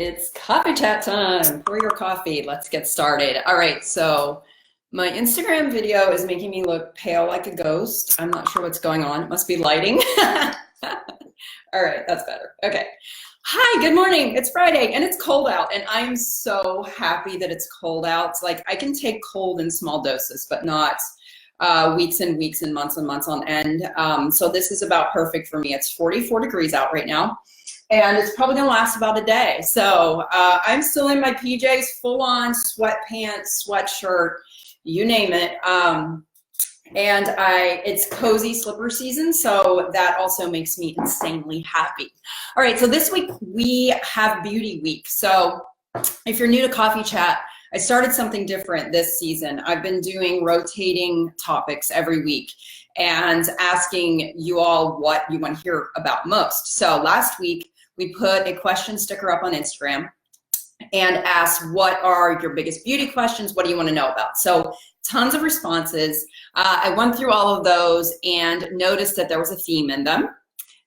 It's coffee chat time. Pour your coffee. Let's get started. All right, so my Instagram video is making me look pale like a ghost. I'm not sure what's going on. It must be lighting. All right, that's better. Okay. Hi, good morning. It's Friday and it's cold out, and I'm so happy that it's cold out. Like, I can take cold in small doses, but not weeks and weeks and months on end. So this is about perfect for me. It's 44 degrees out right now, and it's probably gonna last about a day. So I'm still in my PJs, full on sweatpants, sweatshirt, you name it. And it's cozy slipper season, so that also makes me insanely happy. All right, so this week we have Beauty Week. So if you're new to Coffee Chat, I started something different this season. I've been doing rotating topics every week and asking you all what you want to hear about most. So last week we put a question sticker up on Instagram and asked, what are your biggest beauty questions? What do you want to know about? So tons of responses. I went through all of those and noticed that there was a theme in them,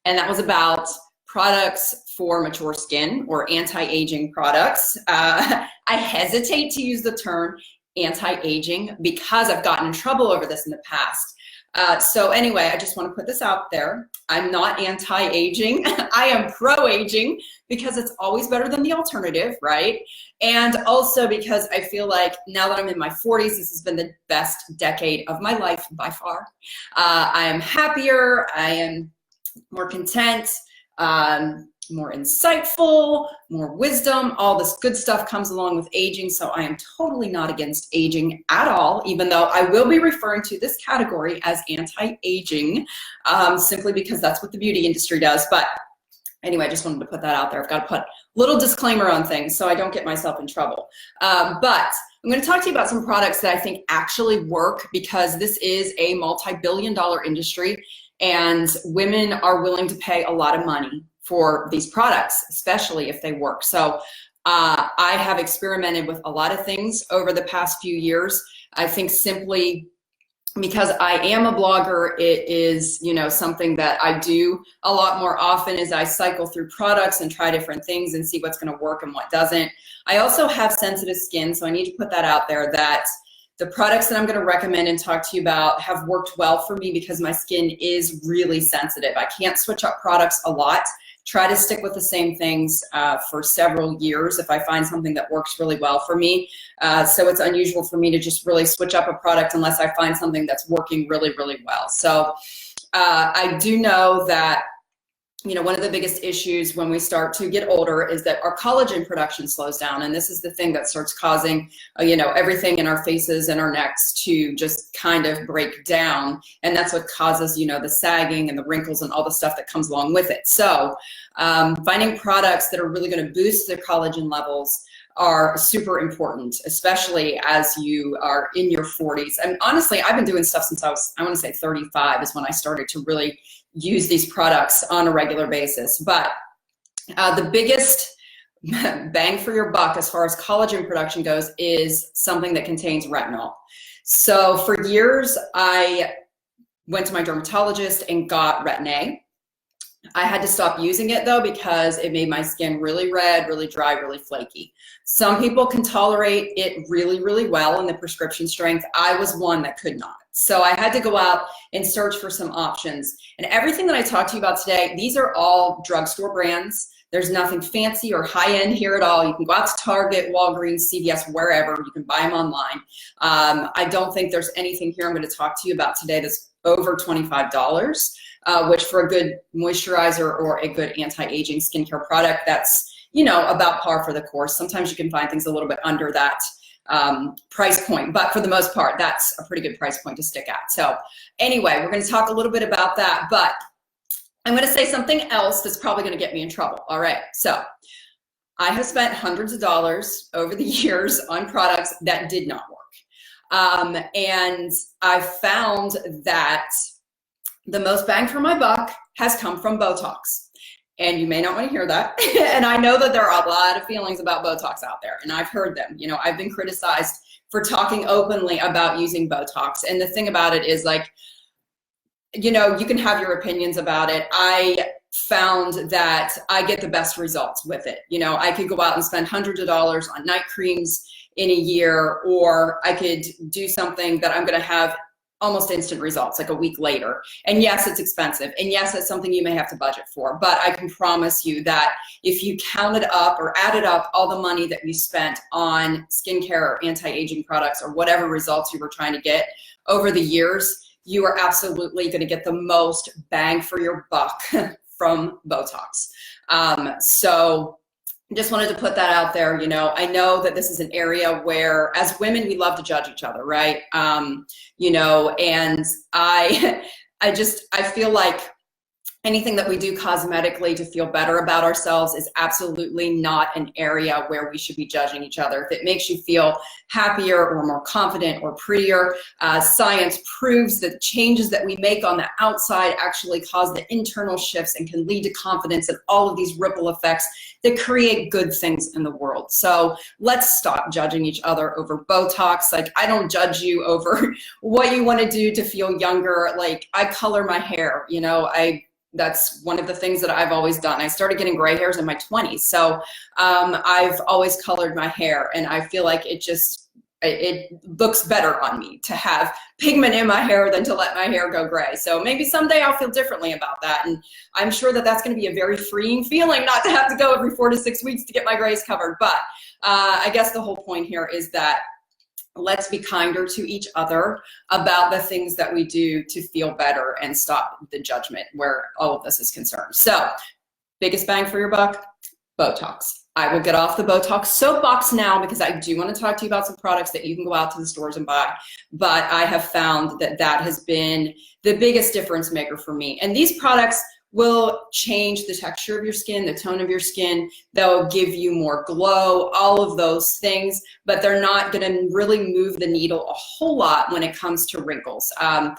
and that was about products for mature skin or anti-aging products. I hesitate to use the term anti-aging because I've gotten in trouble over this in the past. So anyway, I just want to put this out there. I'm not anti-aging. I am pro-aging because it's always better than the alternative, right? And also because I feel like now that I'm in my 40s, this has been the best decade of my life by far. I am happier. I am more content, more insightful, more wisdom. All this good stuff comes along with aging, so I am totally not against aging at all, even though I will be referring to this category as anti-aging, simply because that's what the beauty industry does. But anyway, I just wanted to put that out there. I've got to put a little disclaimer on things so I don't get myself in trouble. But I'm going to talk to you about some products that I think actually work, because this is a multi-billion-dollar industry and women are willing to pay a lot of money for these products, especially if they work. So I have experimented with a lot of things over the past few years. I think simply because I am a blogger, it is, you know, something that I do a lot more often as I cycle through products and try different things and see what's going to work and what doesn't. I also have sensitive skin, so I need to put that out there, that the products that I'm going to recommend and talk to you about have worked well for me because my skin is really sensitive. I can't switch up products a lot. Try to stick with the same things for several years if I find something that works really well for me. So it's unusual for me to just really switch up a product unless I find something that's working really, really well. So I do know that, you know, one of the biggest issues when we start to get older is that our collagen production slows down. And this is the thing that starts causing, you know, everything in our faces and our necks to just kind of break down. And that's what causes, you know, the sagging and the wrinkles and all the stuff that comes along with it. So finding products that are really going to boost the collagen levels are super important, especially as you are in your 40s. And honestly, I've been doing stuff since I want to say 35 is when I started to really use these products on a regular basis. But the biggest bang for your buck as far as collagen production goes is something that contains retinol. So for years, I went to my dermatologist and got Retin-A. I had to stop using it though because it made my skin really red, really dry, really flaky. Some people can tolerate it really, really well in the prescription strength. I was one that could not. So I had to go out and search for some options. And everything that I talked to you about today, these are all drugstore brands. There's nothing fancy or high-end here at all. You can go out to Target, Walgreens, CVS, wherever. You can buy them online. I don't think there's anything here I'm going to talk to you about today that's over $25. Which for a good moisturizer or a good anti-aging skincare product, that's, you know, about par for the course. Sometimes you can find things a little bit under that price point, but for the most part, that's a pretty good price point to stick at. So anyway, we're going to talk a little bit about that, but I'm going to say something else that's probably going to get me in trouble. All right. So I have spent hundreds of dollars over the years on products that did not work. And I found that the most bang for my buck has come from Botox. And you may not want to hear that. And I know that there are a lot of feelings about Botox out there, and I've heard them. You know, I've been criticized for talking openly about using Botox. And the thing about it is, like, you know, you can have your opinions about it. I found that I get the best results with it. You know, I could go out and spend hundreds of dollars on night creams in a year, or I could do something that I'm going to have almost instant results like a week later. And yes, it's expensive. And yes, it's something you may have to budget for. But I can promise you that if you counted up or added up all the money that you spent on skincare or anti-aging products or whatever results you were trying to get over the years, you are absolutely going to get the most bang for your buck from Botox. So just wanted to put that out there. You know, I know that this is an area where as women, we love to judge each other, right? You know, and I feel like anything that we do cosmetically to feel better about ourselves is absolutely not an area where we should be judging each other. If it makes you feel happier or more confident or prettier, science proves that changes that we make on the outside actually cause the internal shifts and can lead to confidence and all of these ripple effects that create good things in the world. So let's stop judging each other over Botox. Like, I don't judge you over what you want to do to feel younger. Like, I color my hair, you know, that's one of the things that I've always done. I started getting gray hairs in my 20s. So I've always colored my hair, and I feel like it looks better on me to have pigment in my hair than to let my hair go gray. So maybe someday I'll feel differently about that. And I'm sure that that's going to be a very freeing feeling not to have to go every 4 to 6 weeks to get my grays covered. But I guess the whole point here is that let's be kinder to each other about the things that we do to feel better and stop the judgment where all of this is concerned. So, biggest bang for your buck, Botox. I will get off the Botox soapbox now because I do want to talk to you about some products that you can go out to the stores and buy. But I have found that that has been the biggest difference maker for me. And these products will change the texture of your skin, the tone of your skin. They'll give you more glow, all of those things, but they're not going to really move the needle a whole lot when it comes to wrinkles. I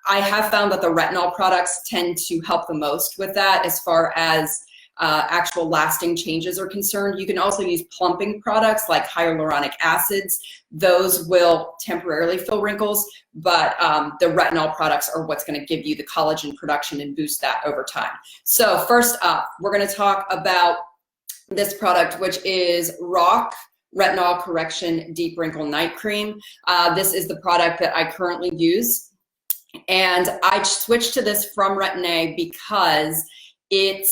have found that the retinol products tend to help the most with that as far as actual lasting changes are concerned. You can also use plumping products like hyaluronic acids. Those will temporarily fill wrinkles, but the retinol products are what's going to give you the collagen production and boost that over time. So first up, we're going to talk about this product, which is Rock Retinol Correction Deep Wrinkle Night Cream. This is the product that I currently use, and I switched to this from Retin-A because it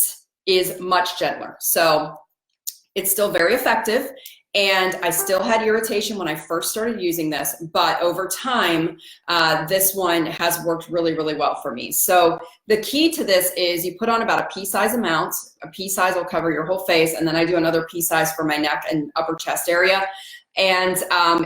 is much gentler. So it's still very effective, and I still had irritation when I first started using this, but over time, this one has worked really, really well for me. So the key to this is you put on about a pea-size amount. A pea size will cover your whole face, and then I do another pea size for my neck and upper chest area. And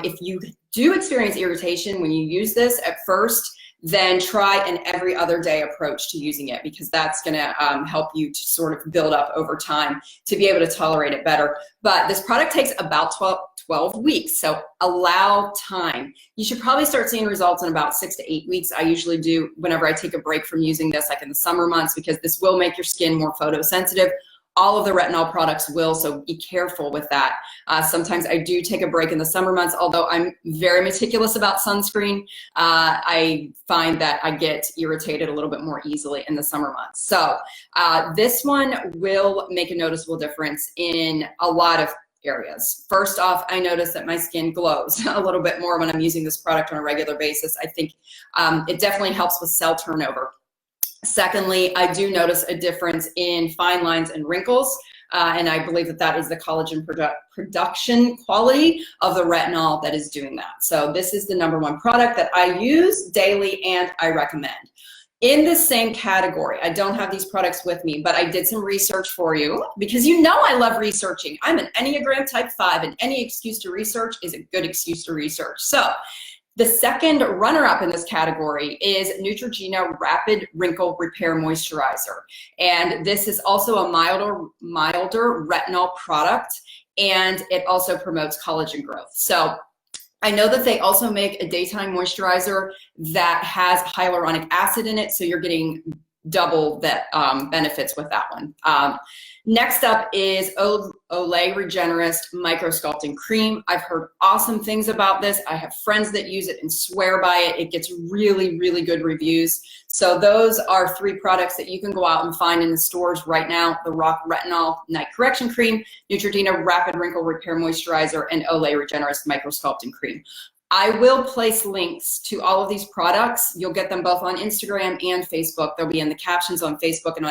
if you do experience irritation when you use this at first, then try an every other day approach to using it, because that's going to help you to sort of build up over time to be able to tolerate it better. But this product takes about 12 weeks, so allow time. You should probably start seeing results in about 6 to 8 weeks. I usually do whenever I take a break from using this, like in the summer months, because this will make your skin more photosensitive. All of the retinol products will, so be careful with that. Sometimes I do take a break in the summer months, although I'm very meticulous about sunscreen. I find that I get irritated a little bit more easily in the summer months. So this one will make a noticeable difference in a lot of areas. First off, I notice that my skin glows a little bit more when I'm using this product on a regular basis. I think it definitely helps with cell turnover. Secondly, I do notice a difference in fine lines and wrinkles, and I believe that that is the collagen production quality of the retinol that is doing that. So this is the #1 product that I use daily and I recommend. In the same category, I don't have these products with me, but I did some research for you because you know I love researching. I'm an Enneagram Type 5, and any excuse to research is a good excuse to research. So the second runner-up in this category is Neutrogena Rapid Wrinkle Repair Moisturizer. And this is also a milder retinol product, and it also promotes collagen growth. So I know that they also make a daytime moisturizer that has hyaluronic acid in it, so you're getting double that benefits with that one. Next up is Olay Regenerist Micro Sculpting Cream. I've heard awesome things about this. I have friends that use it and swear by it. It gets really, really good reviews. So those are 3 products that you can go out and find in the stores right now: the Rock Retinol Night Correction Cream, Neutrogena Rapid Wrinkle Repair Moisturizer, and Olay Regenerist Micro Sculpting Cream. I will place links to all of these products. You'll get them both on Instagram and Facebook. They'll be in the captions on Facebook and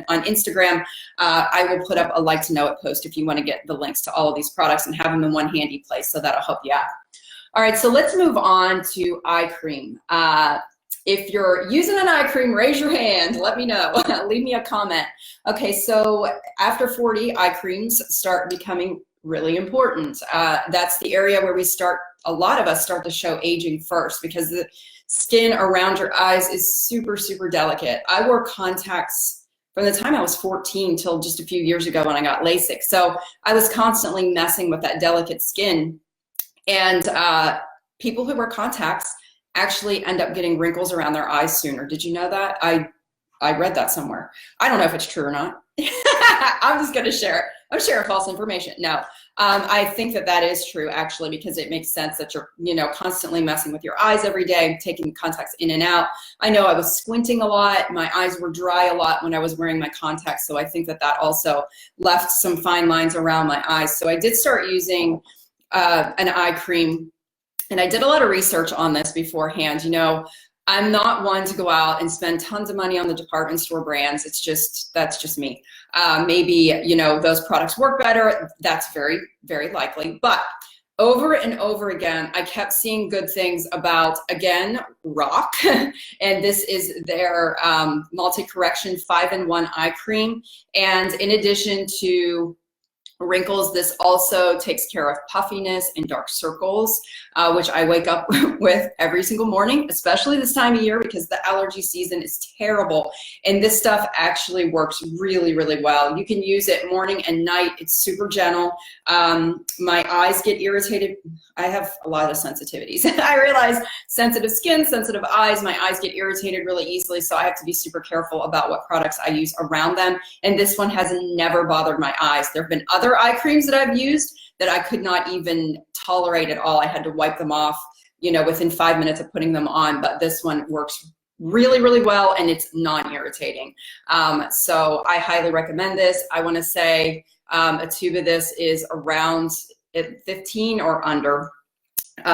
on Instagram. I will put up a like to know it post if you want to get the links to all of these products and have them in one handy place, so that'll help you out. All right, so let's move on to eye cream. If you're using an eye cream, raise your hand, let me know, leave me a comment. Okay, so after 40, eye creams start becoming really important. That's the area where a lot of us start to show aging first, because the skin around your eyes is super, super delicate. I wore contacts from the time I was 14 till just a few years ago when I got LASIK. So I was constantly messing with that delicate skin. And people who wear contacts actually end up getting wrinkles around their eyes sooner. Did you know that? I read that somewhere. I don't know if it's true or not. I'm just going to share it. I'm sharing false information. No, I think that is true, actually, because it makes sense that you're, constantly messing with your eyes every day, taking contacts in and out. I know I was squinting a lot. My eyes were dry a lot when I was wearing my contacts. So I think that also left some fine lines around my eyes. So I did start using an eye cream, and I did a lot of research on this beforehand. I'm not one to go out and spend tons of money on the department store brands. That's just me. Maybe, those products work better. That's very, very likely. But over and over again, I kept seeing good things about, again, Rock. And this is their multi-correction 5-in-1 eye cream. And in addition to wrinkles, this also takes care of puffiness and dark circles, which I wake up with every single morning, especially this time of year, because the allergy season is terrible. And this stuff actually works really, really well. You can use it morning and night. It's super gentle. My eyes get irritated. I have a lot of sensitivities. I realize sensitive skin, sensitive eyes, my eyes get irritated really easily. So I have to be super careful about what products I use around them. And this one has never bothered my eyes. There have been other eye creams that I've used that I could not even tolerate at all. I had to wipe them off, within 5 minutes of putting them on. But this one works really, really well, and it's non-irritating. So I highly recommend this. I want to say a tube of this is around 15 or under.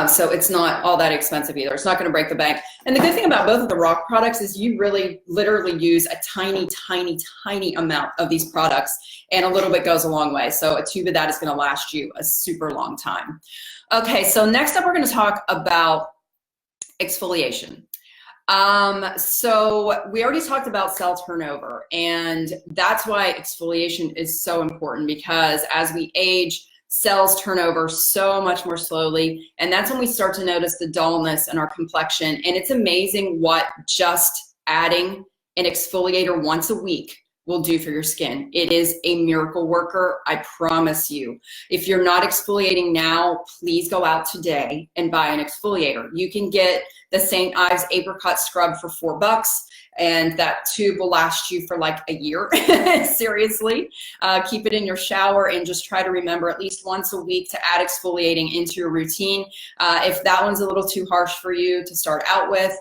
So it's not all that expensive either. It's not going to break the bank. And the good thing about both of the Rock products is you really literally use a tiny, tiny, tiny amount of these products, and a little bit goes a long way. So a tube of that is going to last you a super long time. Okay, so next up we're going to talk about exfoliation. So we already talked about cell turnover, and that's why exfoliation is so important, because as we age, cells turn over so much more slowly, and that's when we start to notice the dullness in our complexion. And it's amazing what just adding an exfoliator once a week will do for your skin. It is a miracle worker, I promise you. If you're not exfoliating now, please go out today and buy an exfoliator. You can get the St. Ives Apricot Scrub for $4, and that tube will last you for like a year. Seriously. Keep it in your shower and just try to remember at least once a week to add exfoliating into your routine. If that one's a little too harsh for you to start out with,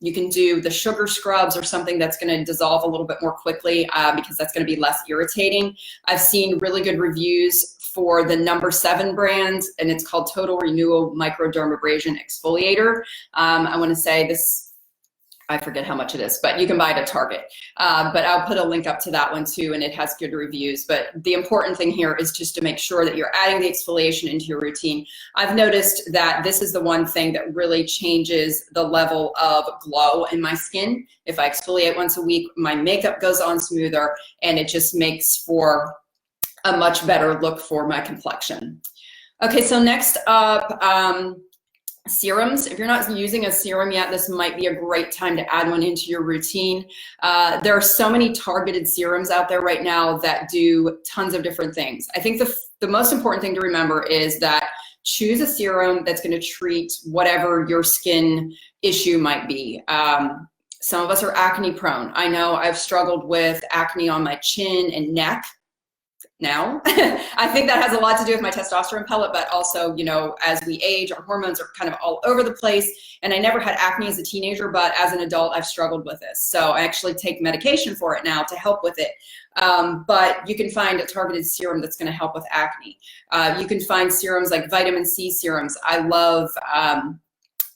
you can do the sugar scrubs or something that's going to dissolve a little bit more quickly, because that's going to be less irritating. I've seen really good reviews for the No. 7 brand, and it's called Total Renewal Microdermabrasion Exfoliator. I want to say this, I forget how much it is, but you can buy it at Target. But I'll put a link up to that one too, and it has good reviews. But the important thing here is just to make sure that you're adding the exfoliation into your routine. I've noticed that this is the one thing that really changes the level of glow in my skin. If I exfoliate once a week, my makeup goes on smoother, and it just makes for a much better look for my complexion. Okay, so next up, serums. If you're not using a serum yet, this might be a great time to add one into your routine. There are so many targeted serums out there right now that do tons of different things. I think the most important thing to remember is that choose a serum that's going to treat whatever your skin issue might be. Some of us are acne prone. I know I've struggled with acne on my chin and neck now. I think that has a lot to do with my testosterone pellet, but also, you know, as we age, our hormones are kind of all over the place. And I never had acne as a teenager, but as an adult, I've struggled with this. So I actually take medication for it now to help with it. But you can find a targeted serum that's going to help with acne. You can find serums like vitamin C serums. I love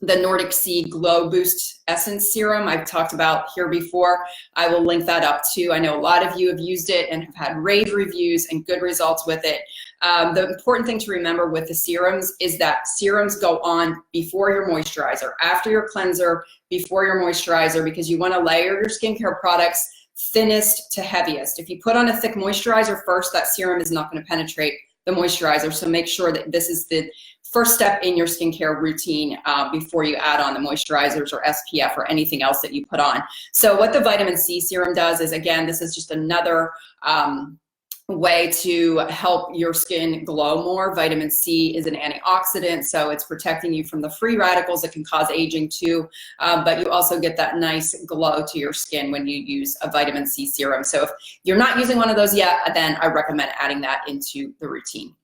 the Nordic Sea Glow Boost Essence Serum I've talked about here before. I will link that up too. I know a lot of you have used it and have had rave reviews and good results with it. The important thing to remember with the serums is that serums go on before your moisturizer, after your cleanser, before your moisturizer, because you want to layer your skincare products thinnest to heaviest. If you put on a thick moisturizer first, that serum is not going to penetrate the moisturizer. So make sure that this is the first step in your skincare routine before you add on the moisturizers or SPF or anything else that you put on. So what the vitamin C serum does is, again, this is just another way to help your skin glow more. Vitamin C is an antioxidant, so it's protecting you from the free radicals that can cause aging too, but you also get that nice glow to your skin when you use a vitamin C serum. So if you're not using one of those yet, then I recommend adding that into the routine.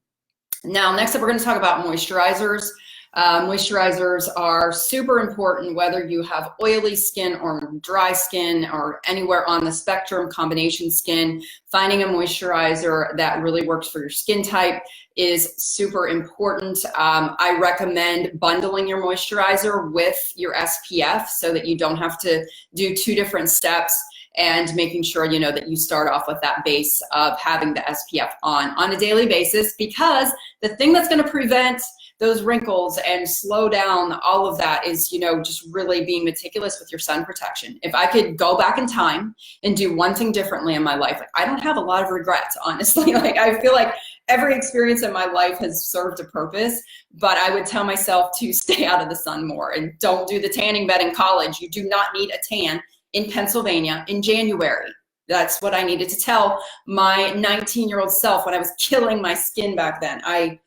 Now, next up, we're going to talk about moisturizers. Moisturizers are super important whether you have oily skin or dry skin or anywhere on the spectrum, combination skin. Finding a moisturizer that really works for your skin type is super important. I recommend bundling your moisturizer with your SPF so that you don't have to do two different steps, and making sure, you know, that you start off with that base of having the SPF on a daily basis, because the thing that's going to prevent those wrinkles and slow down all of that is, you know, just really being meticulous with your sun protection. If I could go back in time and do one thing differently in my life, like, I don't have a lot of regrets, honestly. Like, I feel like every experience in my life has served a purpose, but I would tell myself to stay out of the sun more and don't do the tanning bed in college. You do not need a tan in Pennsylvania in January. That's what I needed to tell my 19-year-old self when I was killing my skin back then. I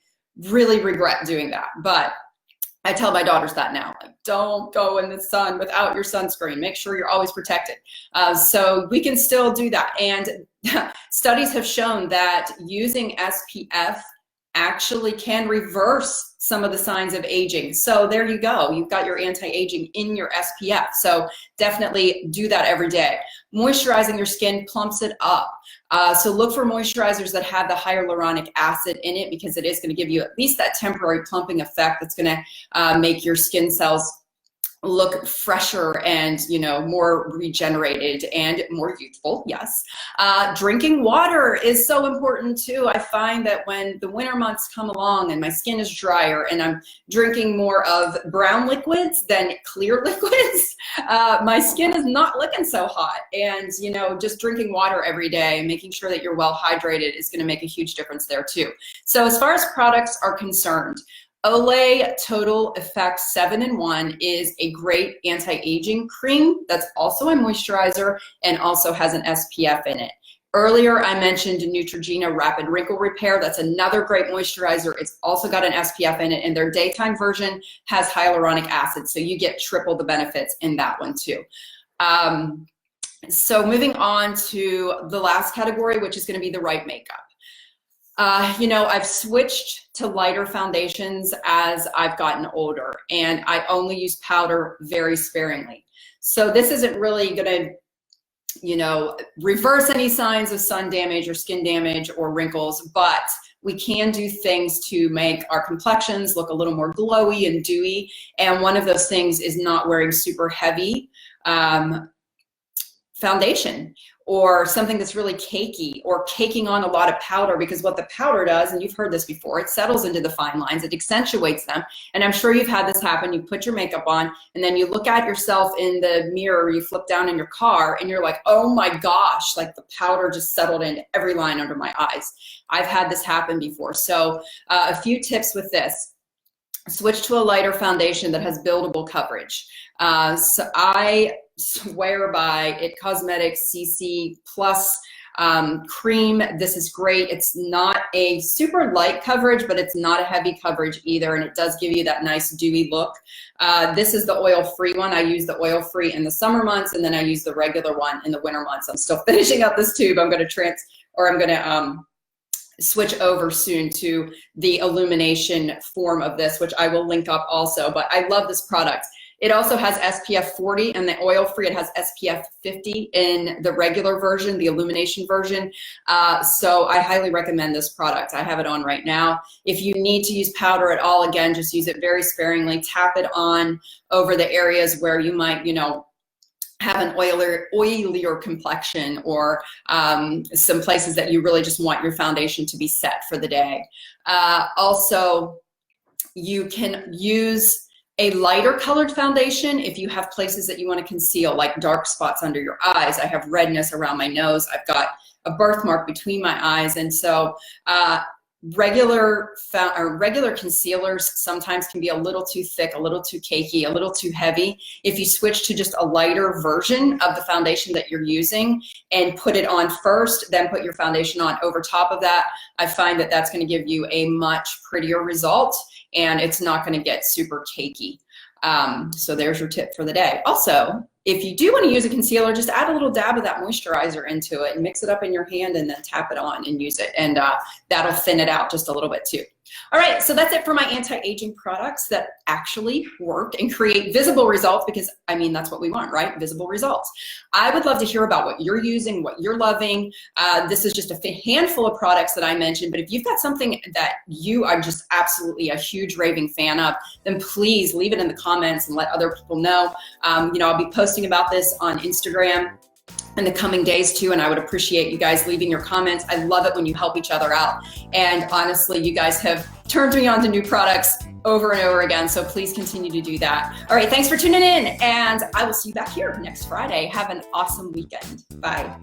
really regret doing that, but I tell my daughters that now, like, don't go in the sun without your sunscreen. Make sure you're always protected. So we can still do that. And studies have shown that using SPF actually can reverse some of the signs of aging. So there you go. You've got your anti-aging in your SPF. So definitely do that every day. Moisturizing your skin plumps it up. So look for moisturizers that have the hyaluronic acid in it, because it is going to give you at least that temporary plumping effect that's going to make your skin cells look fresher and, you know, more regenerated and more youthful. Yes. Drinking water is so important too. I find that when the winter months come along and my skin is drier and I'm drinking more of brown liquids than clear liquids, my skin is not looking so hot. And, you know, just drinking water every day and making sure that you're well hydrated is going to make a huge difference there too. So as far as products are concerned, Olay Total Effect 7-in-1 is a great anti-aging cream that's also a moisturizer and also has an SPF in it. Earlier, I mentioned Neutrogena Rapid Wrinkle Repair. That's another great moisturizer. It's also got an SPF in it, and their daytime version has hyaluronic acid, so you get triple the benefits in that one too. So moving on to the last category, which is going to be the right makeup. You know, I've switched to lighter foundations as I've gotten older, and I only use powder very sparingly. So this isn't really going to, you know, reverse any signs of sun damage or skin damage or wrinkles, but we can do things to make our complexions look a little more glowy and dewy. And one of those things is not wearing super heavy foundation, or something that's really cakey, or caking on a lot of powder, because what the powder does, and you've heard this before, it settles into the fine lines, it accentuates them. And I'm sure you've had this happen. You put your makeup on and then you look at yourself in the mirror, you flip down in your car and you're like, oh my gosh, like the powder just settled into every line under my eyes. I've had this happen before. So a few tips with this. Switch to a lighter foundation that has buildable coverage. So I swear by It Cosmetics CC Plus cream. This is great. It's not a super light coverage, but it's not a heavy coverage either, and it does give you that nice dewy look. This is the oil-free one. I use the oil-free in the summer months, and then I use the regular one in the winter months. I'm still finishing up this tube. I'm going to switch over soon to the illumination form of this, which I will link up also. But I love this product. It also has SPF 40, and the oil-free, it has SPF 50 in the regular version, the illumination version. So I highly recommend this product. I have it on right now. If you need to use powder at all, again, just use it very sparingly. Tap it on over the areas where you might, you know, have an oilier complexion, or some places that you really just want your foundation to be set for the day. Also, you can use a lighter colored foundation if you have places that you want to conceal, like dark spots under your eyes. I have redness around my nose. I've got a birthmark between my eyes. And so regular concealers sometimes can be a little too thick, a little too cakey, a little too heavy. If you switch to just a lighter version of the foundation that you're using and put it on first, then put your foundation on over top of that, I find that that's going to give you a much prettier result, and it's not going to get super cakey. So there's your tip for the day. Also, if you do want to use a concealer, just add a little dab of that moisturizer into it and mix it up in your hand, and then tap it on and use it. And that'll thin it out just a little bit too. All right, so that's it for my anti-aging products that actually work and create visible results, because I mean, that's what we want, right? Visible results. I would love to hear about what you're using, what you're loving. This is just a handful of products that I mentioned, but if you've got something that you are just absolutely a huge raving fan of, then please leave it in the comments and let other people know. You know, I'll be posting about this on Instagram in the coming days too, and I would appreciate you guys leaving your comments. I love it when you help each other out, and honestly, you guys have turned me on to new products over and over again, so please continue to do that. All right, thanks for tuning in, and I will see you back here next Friday. Have an awesome weekend. Bye.